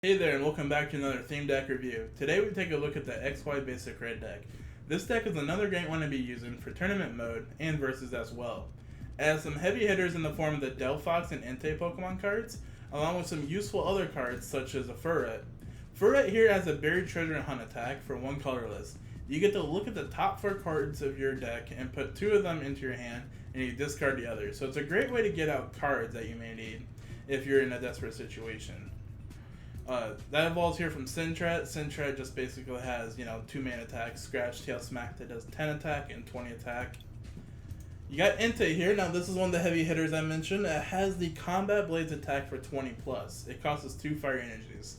Hey there and welcome back to another theme deck review. Today we take a look at the XY Basic Red deck. This deck is another great one to be using for tournament mode and versus as well. It has some heavy hitters in the form of the Delphox and Entei Pokemon cards, along with some useful other cards such as a Furret. Furret here has a Buried Treasure and Hunt attack for one colorless. You get to look at the top 4 cards of your deck and put 2 of them into your hand and you discard the others. So it's a great way to get out cards that you may need if you're in a desperate situation. That evolves here from Sintret. Sintret just basically has, 2 main attacks, Scratch, Tail, Smack that does 10 attack and 20 attack. You got Entei here. Now this is one of the heavy hitters I mentioned. It has the Combat Blades attack for 20 plus. It costs us 2 fire energies.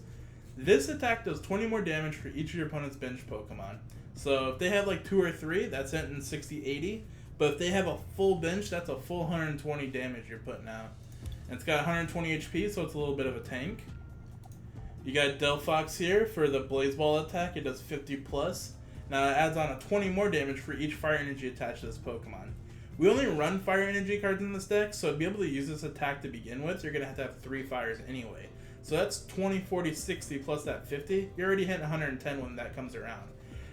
This attack does 20 more damage for each of your opponent's bench Pokemon. So if they have like 2 or 3, that's hitting 60-80. But if they have a full bench, that's a full 120 damage you're putting out. And it's got 120 HP, so it's a little bit of a tank. You got Delphox here for the Blaze Ball attack. It does 50 plus. Now it adds on a 20 more damage for each fire energy attached to this Pokemon. We only run fire energy cards in this deck, so to be able to use this attack to begin with, you're going to have 3 fires anyway. So that's 20, 40, 60 plus that 50. You're already hitting 110 when that comes around.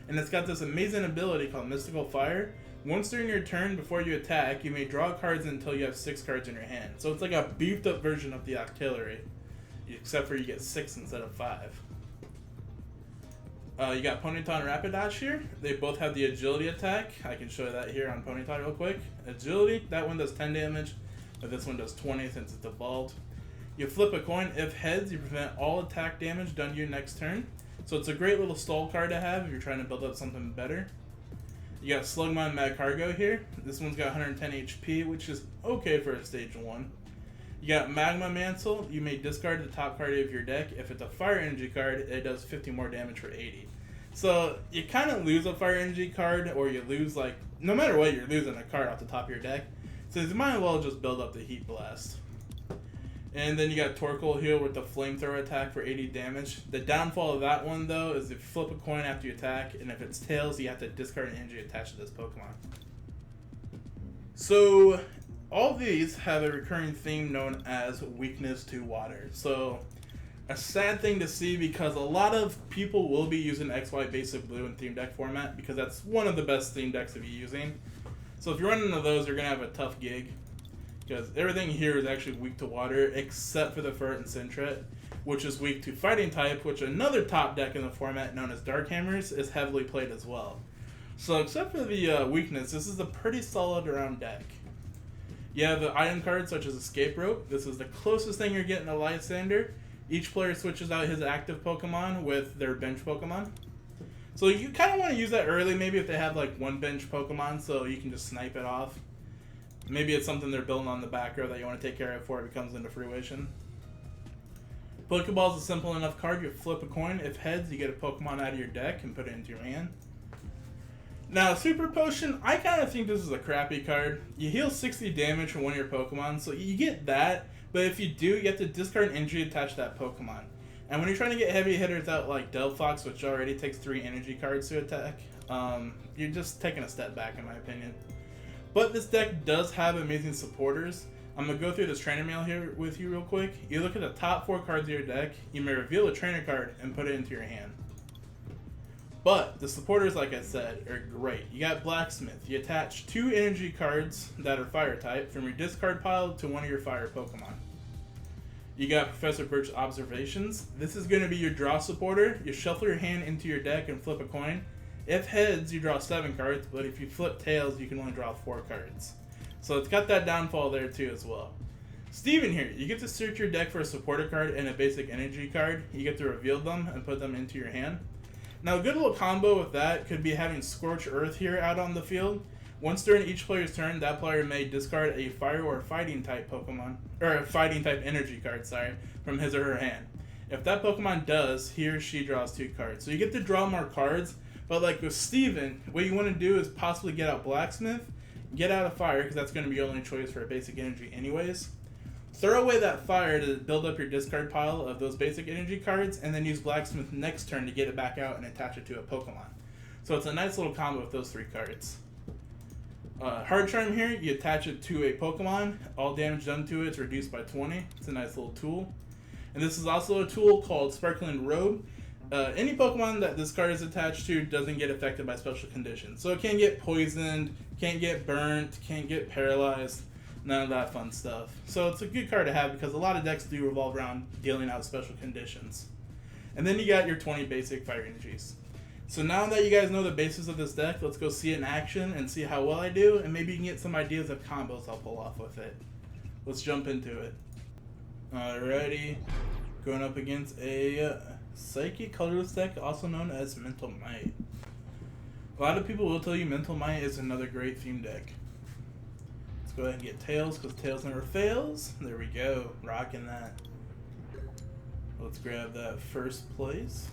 And it's got this amazing ability called Mystical Fire. Once during your turn before you attack, you may draw cards until you have 6 cards in your hand. So it's like a beefed up version of the Octillery, except for you get 6 instead of 5. You got Ponyta and Rapidash here. They both have the Agility attack. I can show you that here on Ponyta real quick. Agility, that one does 10 damage, but this one does 20 since it's evolved. You flip a coin. If heads, you prevent all attack damage done to you next turn. So it's a great little stall card to have if you're trying to build up something better. You got Slugma and Magcargo here. This one's got 110 HP, which is okay for a stage 1. You got Magma Mantle. You may discard the top card of your deck. If it's a fire energy card, it does 50 more damage for 80. So you kind of lose a fire energy card, or you lose, no matter what, you're losing a card off the top of your deck. So you might as well just build up the Heat Blast. And then you got Torkoal here with the Flamethrower attack for 80 damage. The downfall of that one, though, is if you flip a coin after you attack, and if it's Tails, you have to discard an energy attached to this Pokemon. So all these have a recurring theme known as weakness to water. So a sad thing to see, because a lot of people will be using XY Basic Blue in theme deck format because that's one of the best theme decks to be using. So if you're running into those, you're going to have a tough gig, because everything here is actually weak to water except for the Furret and Sintret, which is weak to fighting type, which another top deck in the format known as Dark Hammers is heavily played as well. So except for the weakness, this is a pretty solid around deck. You have the item cards such as Escape Rope. This is the closest thing you're getting to Lysander. Each player switches out his active Pokemon with their bench Pokemon. So you kind of want to use that early, maybe if they have one bench Pokemon, so you can just snipe it off. Maybe it's something they're building on the back row that you want to take care of before it comes into fruition. Pokeball is a simple enough card. You flip a coin. If heads, you get a Pokemon out of your deck and put it into your hand. Now, Super Potion, I kind of think this is a crappy card. You heal 60 damage from one of your Pokemon, so you get that, but if you do, you have to discard an injury attached to that Pokemon. And when you're trying to get heavy hitters out like Delphox, which already takes 3 energy cards to attack, you're just taking a step back in my opinion. But this deck does have amazing supporters. I'm going to go through this trainer mail here with you real quick. You look at the top 4 cards of your deck, you may reveal a trainer card and put it into your hand. But the supporters, like I said, are great. You got Blacksmith. You attach 2 energy cards that are fire type from your discard pile to one of your fire Pokemon. You got Professor Birch's Observations. This is going to be your draw supporter. You shuffle your hand into your deck and flip a coin. If heads, you draw 7 cards, but if you flip tails, you can only draw 4 cards. So it's got that downfall there too as well. Steven here, you get to search your deck for a supporter card and a basic energy card. You get to reveal them and put them into your hand. Now a good little combo with that could be having Scorch Earth here out on the field. Once during each player's turn, that player may discard a fire or fighting type Pokemon, or a fighting type energy card, from his or her hand. If that Pokemon does, he or she draws 2 cards. So you get to draw more cards. But like with Steven, what you want to do is possibly get out Blacksmith, get out a Fire, because that's going to be your only choice for a basic energy anyways. Throw away that Fire to build up your discard pile of those basic energy cards, and then use Blacksmith next turn to get it back out and attach it to a Pokemon. So it's a nice little combo with those 3 cards. Hard Charm here, you attach it to a Pokemon. All damage done to it is reduced by 20. It's a nice little tool. And this is also a tool called Sparkling Robe. Any Pokemon that this card is attached to doesn't get affected by special conditions. So it can't get poisoned, can't get burnt, can't get paralyzed, none of that fun stuff. So it's a good card to have because a lot of decks do revolve around dealing out special conditions. And then you got your 20 basic fire energies. So now that you guys know the basis of this deck, let's go see it in action and see how well I do, and maybe you can get some ideas of combos I'll pull off with it. Let's jump into it. Alrighty, going up against a Psychic colorless deck, also known as Mental Might. A lot of people will tell you Mental Might is another great theme deck. Let's go ahead and get Tails, because Tails never fails. There we go, rocking that. Let's grab that first place.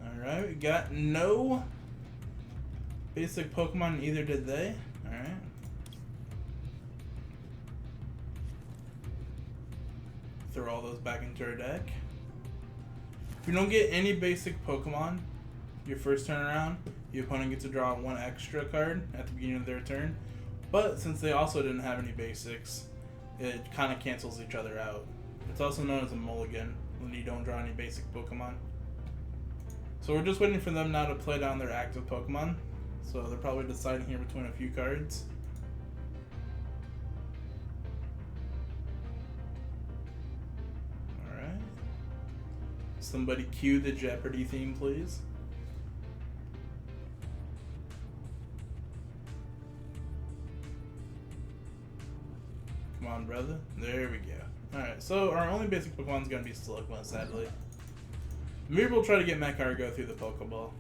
Alright, we got no basic Pokemon, either did they. Alright. Throw all those back into our deck. If you don't get any basic Pokemon your first turn around, your opponent gets to draw one extra card at the beginning of their turn. But since they also didn't have any basics, it kind of cancels each other out. It's also known as a mulligan when you don't draw any basic Pokemon. So we're just waiting for them now to play down their active Pokemon. So they're probably deciding here between a few cards. Somebody cue the Jeopardy theme, please. Come on, brother. There we go. Alright, so our only basic Pokemon is going to be Slugma, sadly. Maybe we'll try to get Mekargo through the Pokeball.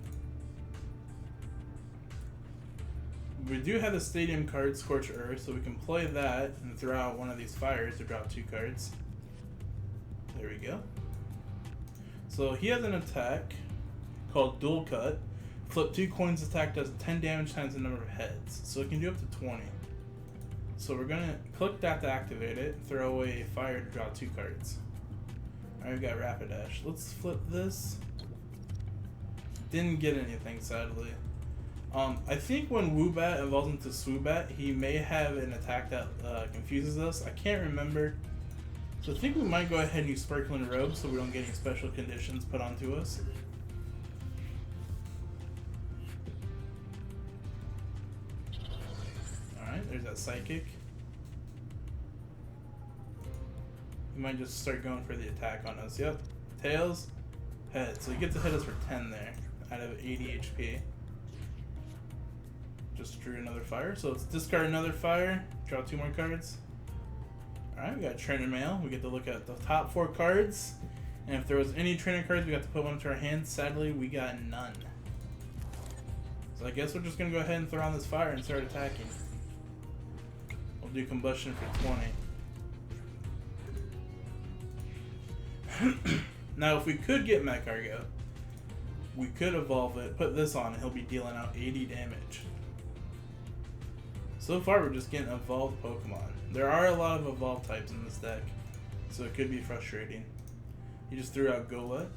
We do have the Stadium card, Scorch Earth, so we can play that and throw out one of these fires to drop 2 cards. There we go. So he has an attack called Dual Cut. Flip 2 coins, attack does 10 damage times the number of heads. So it can do up to 20. So we're going to click that to activate it, throw away a fire to draw 2 cards. Alright, we got Rapidash. Let's flip this. Didn't get anything, sadly. I think when Woobat evolves into Swoobat, he may have an attack that confuses us. I can't remember. So I think we might go ahead and use Sparkling Robe so we don't get any special conditions put onto us. Alright, there's that Psychic. He might just start going for the attack on us. Yep. Tails, head. So he gets to hit us for 10 there out of 80 HP. Just drew another fire. So let's discard another fire, draw 2 more cards. Alright, we got Trainer Mail. We get to look at the top 4 cards. And if there was any trainer cards, we got to put one into our hands. Sadly, we got none. So I guess we're just going to go ahead and throw on this fire and start attacking. We'll do Combustion for 20. Now, if we could get Mekargo, we could evolve it, put this on, and he'll be dealing out 80 damage. So far, we're just getting evolved Pokemon. There are a lot of evolved types in this deck, so it could be frustrating. He just threw out Golett.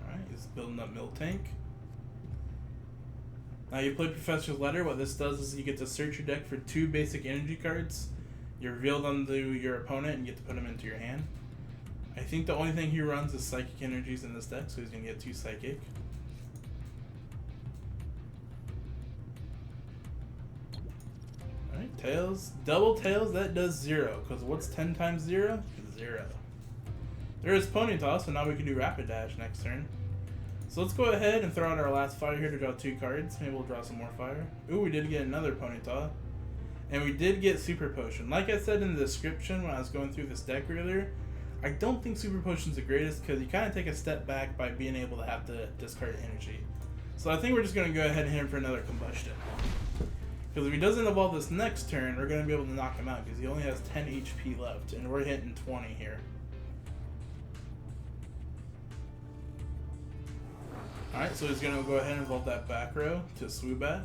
Alright, he's building up Miltank. Now you play Professor's Letter. What this does is you get to search your deck for 2 basic energy cards. You reveal them to your opponent and get to put them into your hand. I think the only thing he runs is Psychic energies in this deck, so he's going to get 2 Psychic. Alright, Tails. Double Tails, that does 0, because what's 10 times 0? 0. There is Ponyta, so now we can do Rapidash next turn. So let's go ahead and throw out our last fire here to draw 2 cards. Maybe we'll draw some more fire. Ooh, we did get another Ponyta. And we did get Super Potion. Like I said in the description when I was going through this deck earlier, I don't think Super Potion's the greatest because you kind of take a step back by being able to have to discard energy. So I think we're just going to go ahead and hit him for another Combustion. Because if he doesn't evolve this next turn, we're going to be able to knock him out because he only has 10 HP left. And we're hitting 20 here. Alright, so he's going to go ahead and evolve that back row to Swoobat.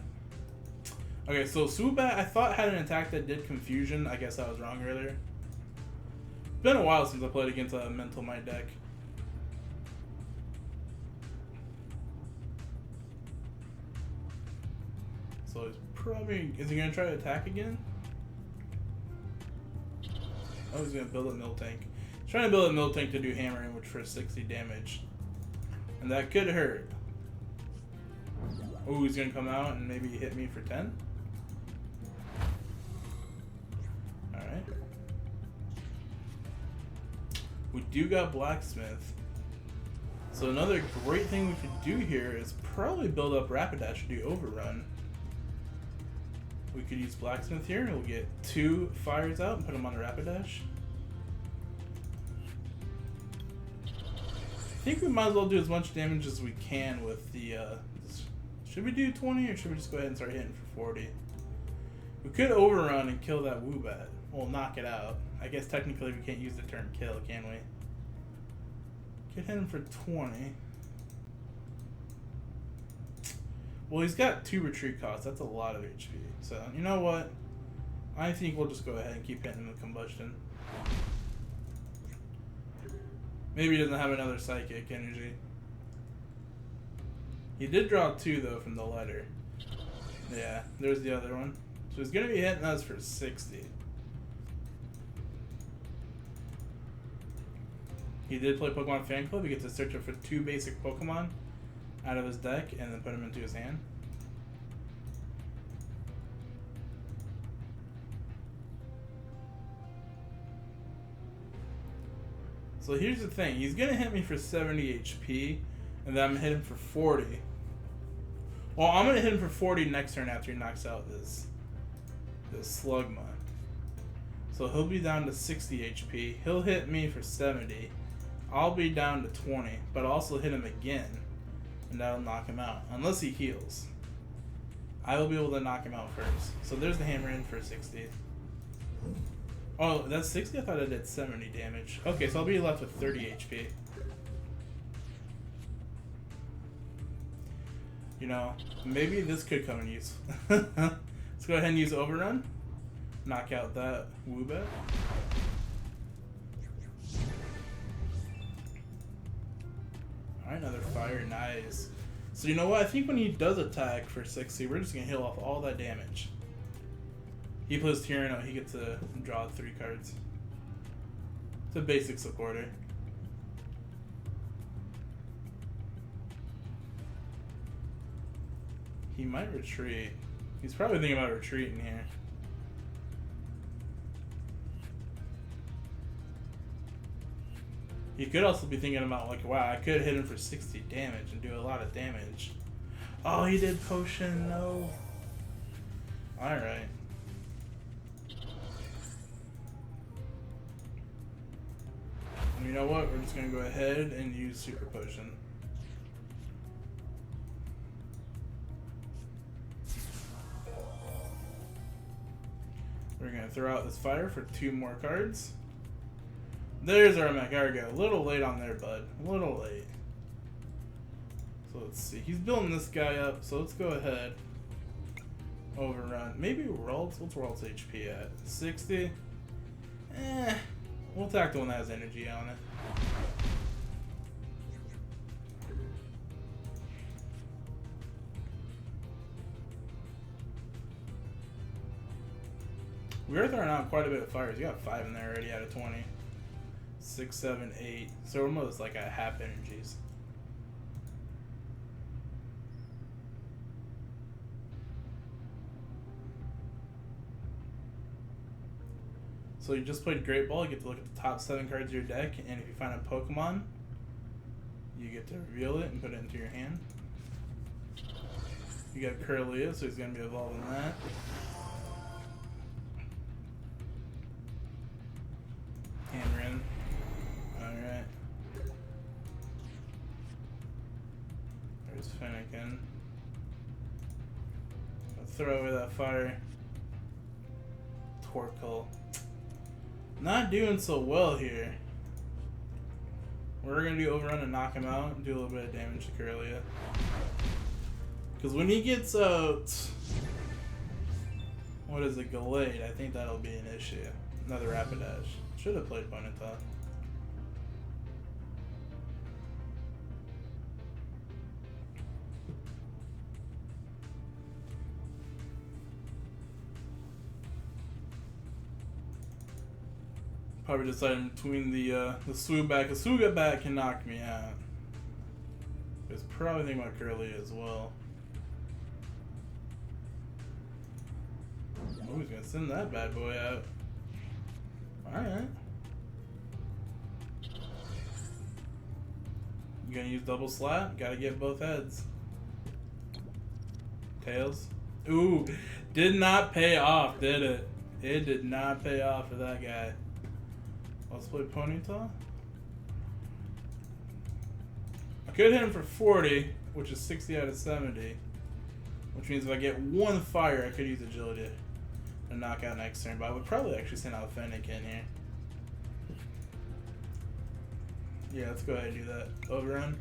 Okay, so Swoobat I thought had an attack that did Confusion. I guess I was wrong earlier. It's been a while since I played against a Mental Might deck. So So he's probably... Is he going to try to attack again? Oh, he's going to build a mill tank. He's trying to build a mill tank to do hammering, which for 60 damage. And that could hurt. Oh, he's going to come out and maybe hit me for 10? Alright. We do got blacksmith. So another great thing we could do here is probably build up Rapidash to do overrun. We could use blacksmith here. We'll get 2 fires out and put them on the Rapidash. I think we might as well do as much damage as we can with the... should we do 20 or should we just go ahead and start hitting for 40? We could overrun and kill that Woobat. We'll knock it out. I guess technically we can't use the term kill, can we? Could hit him for 20. Well, he's got 2 retreat costs. That's a lot of HP. So, you know what? I think we'll just go ahead and keep hitting him with combustion. Maybe he doesn't have another psychic energy. He did draw 2 though from the letter. Yeah, there's the other one. So he's gonna be hitting us for 60. He did play Pokemon Fan Club. He gets to search for 2 basic Pokemon out of his deck and then put them into his hand. So here's the thing. He's going to hit me for 70 HP, and then I'm going to hit him for 40. Well, I'm going to hit him for 40 next turn after he knocks out this Slugma. So he'll be down to 60 HP. He'll hit me for 70. I'll be down to 20, but I'll also hit him again, and that'll knock him out, unless he heals. I will be able to knock him out first. So there's the hammer in for 60. Oh, that's 60? I thought I did 70 damage. Okay, so I'll be left with 30 HP. You know, maybe this could come in use. Let's go ahead and use Overrun. Knock out that Woobat. Alright, another fire. Nice. So you know what? I think when he does attack for 60, we're just going to heal off all that damage. He plays Tyranno, he gets to draw 3 cards. It's a basic supporter. He might retreat. He's probably thinking about retreating here. He could also be thinking about, like, wow, I could hit him for 60 damage and do a lot of damage. Oh, he did potion, no. Alright. You know what? We're just going to go ahead and use Super Potion. We're going to throw out this fire for 2 more cards. There's our Macargo. A little late on there, bud. A little late. So let's see. He's building this guy up, so let's go ahead. Overrun. Maybe Ralts. What's Ralts HP at? 60? We'll attack the one that has energy on it. We are throwing out quite a bit of fires. You got 5 in there already out of 20. 6, 7, 8. So we're almost like at half energies. So you just played Great Ball, you get to look at the top 7 cards of your deck, and if you find a Pokemon, you get to reveal it and put it into your hand. You got Curlia, so he's going to be evolving that. Hammer in. Alright. There's Fennekin. I'll throw away that fire. Torkoal. Not doing so well here. We're going to do Overrun and knock him out and do a little bit of damage to Curlia. Because when he gets out... What is it? Gallade. I think that'll be an issue. Another Rapidash. Should have played Ponyta. Probably deciding between the Swoobat, because Swoobat can knock me out. It's probably thinking about Curly as well. Oh, he's gonna send that bad boy out. Alright. You gonna use double slap? Gotta get both heads. Tails. Ooh, did not pay off, did it? It did not pay off for that guy. Let's play Ponyta. I could hit him for 40, which is 60 out of 70. Which means if I get one fire, I could use agility to knock out next turn. But I would probably actually send out Fennec in here. Yeah, let's go ahead and do that. Overrun.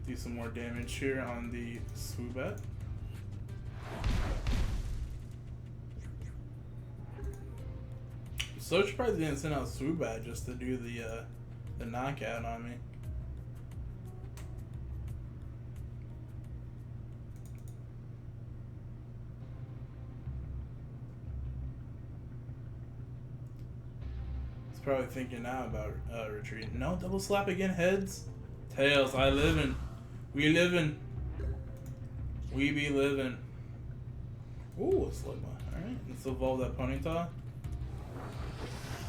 Do some more damage here on the Swoobat. So surprised they didn't send out Swoobat just to do the knockout on me. He's probably thinking now about retreat. No, double slap again, heads. Tails, I livin'. We livin'. We be livin'. Ooh, a Slugma. Alright, let's evolve that Ponyta.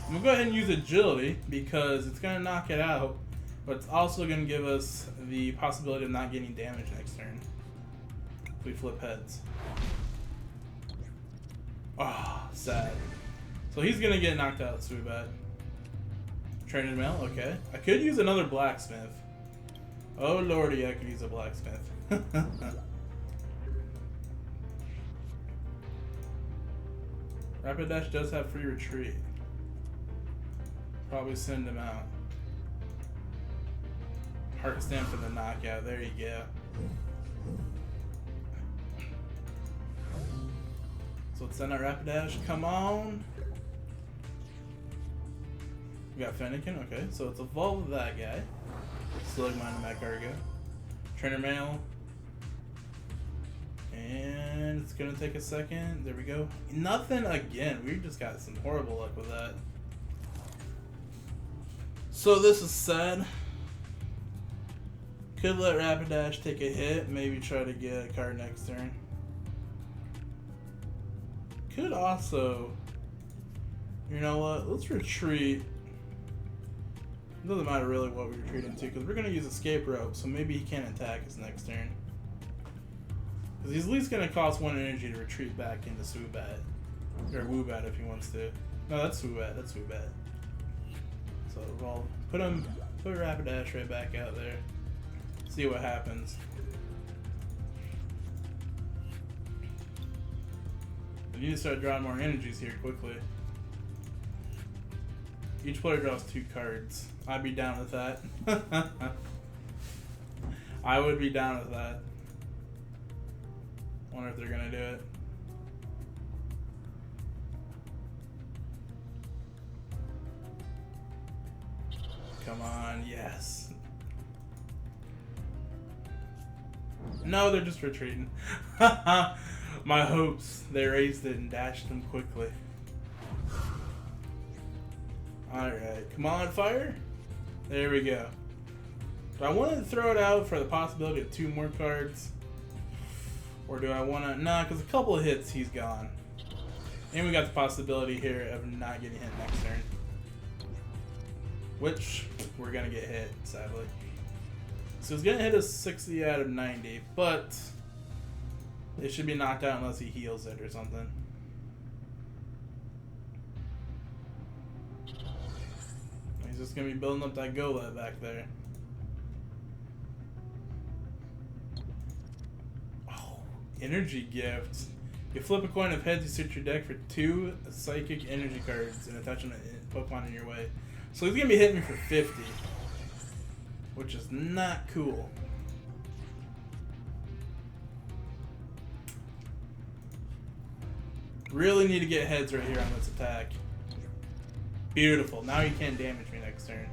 I'm gonna go ahead and use agility because it's gonna knock it out, but it's also gonna give us the possibility of not getting damage next turn if we flip heads. Ah, oh, sad. So he's gonna get knocked out, Swoobat. Trainer mail, okay. I could use another blacksmith. Oh lordy, I could use a blacksmith. Rapid Dash does have free retreat. Probably send him out. Heart Stamp for the knockout. There you go. So let's send out Rapidash. Come on. We got Fennekin. Okay, so let's evolve that guy. Slugma and Magcargo. Trainer Mail. And it's gonna take a second. There we go. Nothing again. We just got some horrible luck with that. So this is sad. Could let Rapidash take a hit, maybe try to get a card next turn. Could also, you know what, let's retreat. It doesn't matter really what we retreat into because we're going to use Escape Rope, so maybe he can't attack us next turn. Because he's at least going to cost 1 energy to retreat back into Swoobat. Or Woobat if he wants to. No, that's Swoobat, that's Swoobat. So evolve. Put Rapidash right back out there. See what happens. I need to start drawing more energies here quickly. Each player draws 2 cards. I'd be down with that. I would be down with that. Wonder if they're gonna do it. Come on, yes. No, they're just retreating. My hopes. They raised it and dashed them quickly. Alright, come on, fire. There we go. Do I want to throw it out for the possibility of 2 more cards? Or do I want to... Nah, because a couple of hits, he's gone. And we got the possibility here of not getting hit next turn. Which, we're going to get hit, sadly. So he's going to hit us 60 out of 90, but it should be knocked out unless he heals it or something. He's just going to be building up that Golett back there. Oh, energy gift. You flip a coin of heads, you search your deck for 2 psychic energy cards and attach them to Pokemon in your way. So he's going to be hitting me for 50, which is not cool. Really need to get heads right here on this attack. Beautiful. Now he can't damage me next turn.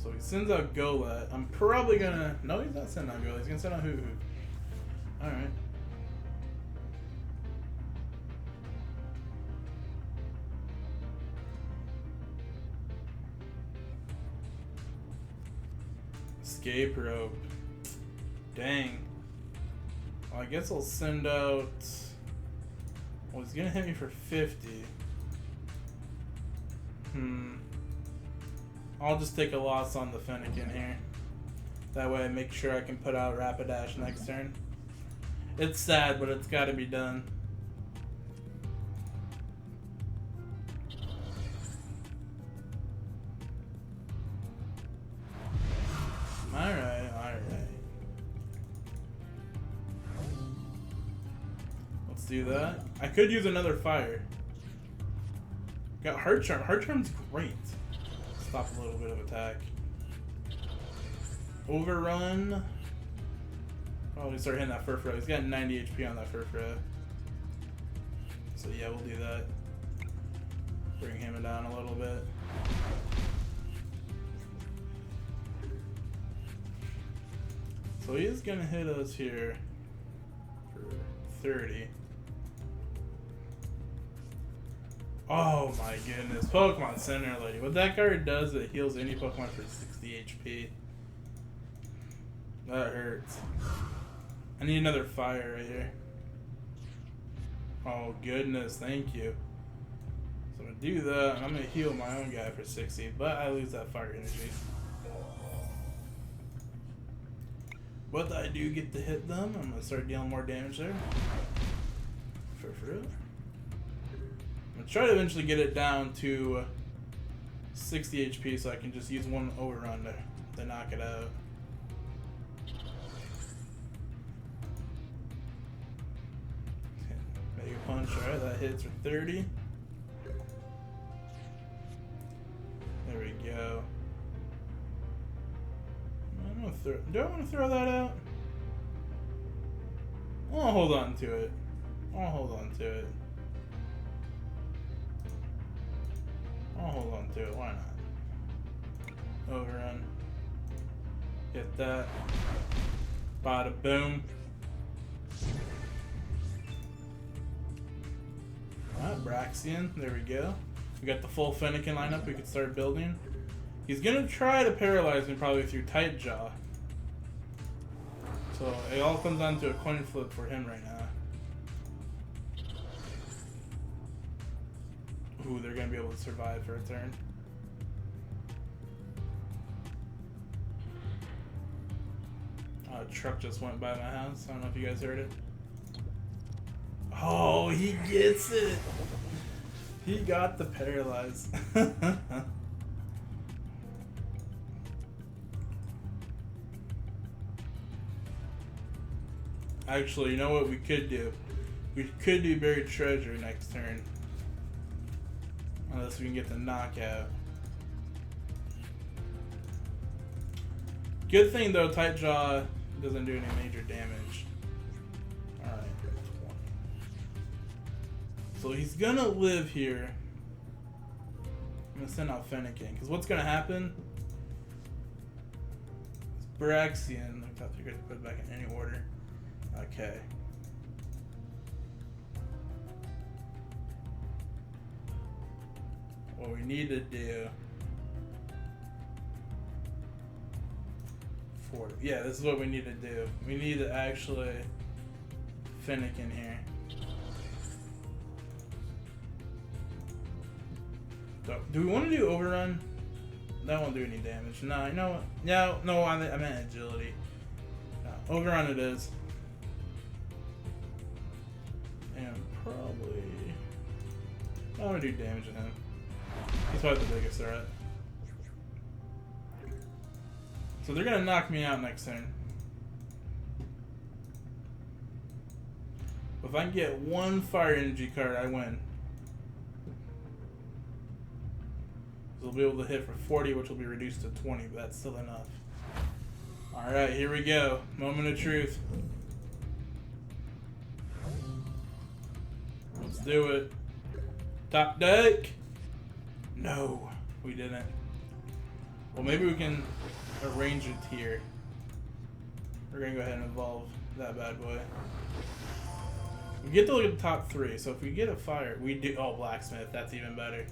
So he sends out Golett. I'm probably gonna... No, he's not sending out Golett. He's gonna send out Hoo-Hoo. Alright. Escape rope. Dang. Well, I guess I'll send out... Well, he's gonna hit me for 50. I'll just take a loss on the Fennekin here. That way I make sure I can put out Rapidash next turn. It's sad, but it's gotta be done. Alright, alright. Let's do that. I could use another fire. Got Heart Charm. Heart Charm's great. Stop a little bit of attack. Overrun. Oh, we start hitting that Furfrou. He's got 90 HP on that Furfrou. So yeah, we'll do that. Bring him down a little bit. So he is gonna hit us here for 30. Oh my goodness, Pokemon Center Lady. What that card does, it heals any Pokemon for 60 HP. That hurts. I need another fire right here. Oh goodness, thank you. So I'm gonna do that, and I'm gonna heal my own guy for 60, but I lose that fire energy. But I do get to hit them. I'm gonna start dealing more damage there. Furfrou. I'm gonna try to eventually get it down to 60 HP so I can just use one overrun to knock it out. Mega Punch, alright, that hits for 30. There we go. Do I want to throw that out? I'll hold on to it. I'll hold on to it. I'll hold on to it. Why not? Overrun. Get that. Bada boom. Alright, Braxian. There we go. We got the full Fennekin lineup. We could start building. He's gonna try to paralyze me probably through Tight Jaw. So it all comes down to a coin flip for him right now. Ooh, they're gonna be able to survive for a turn. A truck just went by my house. I don't know if you guys heard it. Oh, he gets it! He got the paralyze. Actually, you know what we could do? We could do Buried Treasure next turn. Unless we can get the knockout. Good thing though, Tight Jaw doesn't do any major damage. Alright, 20. So he's gonna live here. I'm gonna send out Fennekin, because what's gonna happen? It's Braxian. I thought you guys put it back in any order. Okay. What we need to do... Yeah, this is what we need to do. We need to actually Fennekin here. Do we want to do Overrun? That won't do any damage. No, you know what? No, I meant agility. No, Overrun it is. And probably... I'm gonna do damage to him. He's probably the biggest threat. So they're gonna knock me out next turn. If I can get one fire energy card, I win. So they'll be able to hit for 40, which will be reduced to 20, but that's still enough. Alright, here we go. Moment of truth. Let's do it. Top deck. No, we didn't. Well, maybe we can arrange it here. We're gonna go ahead and evolve that bad boy. We get to look at the top 3, so if we get a fire, we do. Oh, blacksmith, that's even better.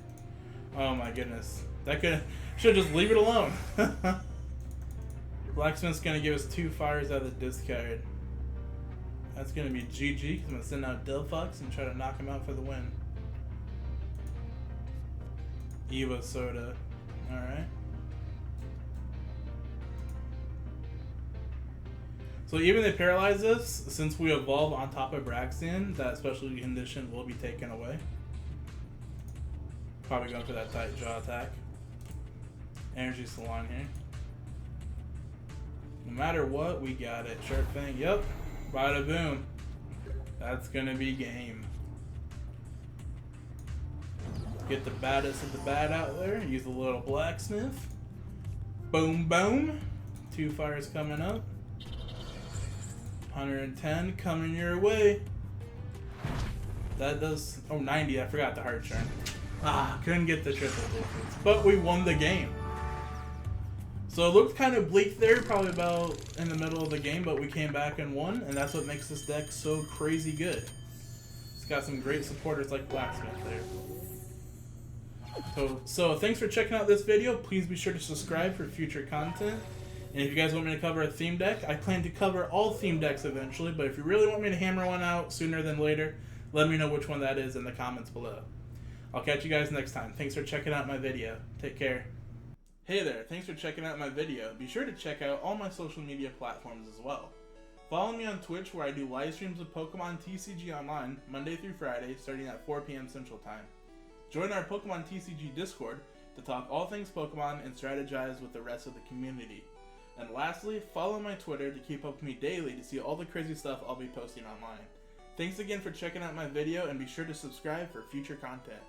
Oh my goodness, that should just leave it alone. Blacksmith's gonna give us 2 fires out of the discard. That's gonna be GG because I'm gonna send out Delphox and try to knock him out for the win. Eva Soda, all right. So even if they paralyze us, since we evolve on top of Braxian, that special condition will be taken away. Probably going for that tight jaw attack. Energy Salon here. No matter what, we got it. Sharp Fang, yep. Bada boom. That's gonna be game. Get the baddest of the bad out there. Use a little blacksmith. Boom, boom. 2 fires coming up. 110 coming your way. That does. Oh, 90. I forgot the heart churn. Couldn't get the triple digits. But we won the game. So it looked kind of bleak there, probably about in the middle of the game, but we came back and won, and that's what makes this deck so crazy good. It's got some great supporters like Blacksmith there. So thanks for checking out this video. Please be sure to subscribe for future content. And if you guys want me to cover a theme deck, I plan to cover all theme decks eventually, but if you really want me to hammer one out sooner than later, let me know which one that is in the comments below. I'll catch you guys next time. Thanks for checking out my video. Take care. Hey there, thanks for checking out my video. Be sure to check out all my social media platforms as well. Follow me on Twitch where I do live streams of Pokemon TCG Online Monday through Friday starting at 4 p.m. Central Time. Join our Pokemon TCG Discord to talk all things Pokemon and strategize with the rest of the community. And lastly, follow my Twitter to keep up with me daily to see all the crazy stuff I'll be posting online. Thanks again for checking out my video and be sure to subscribe for future content.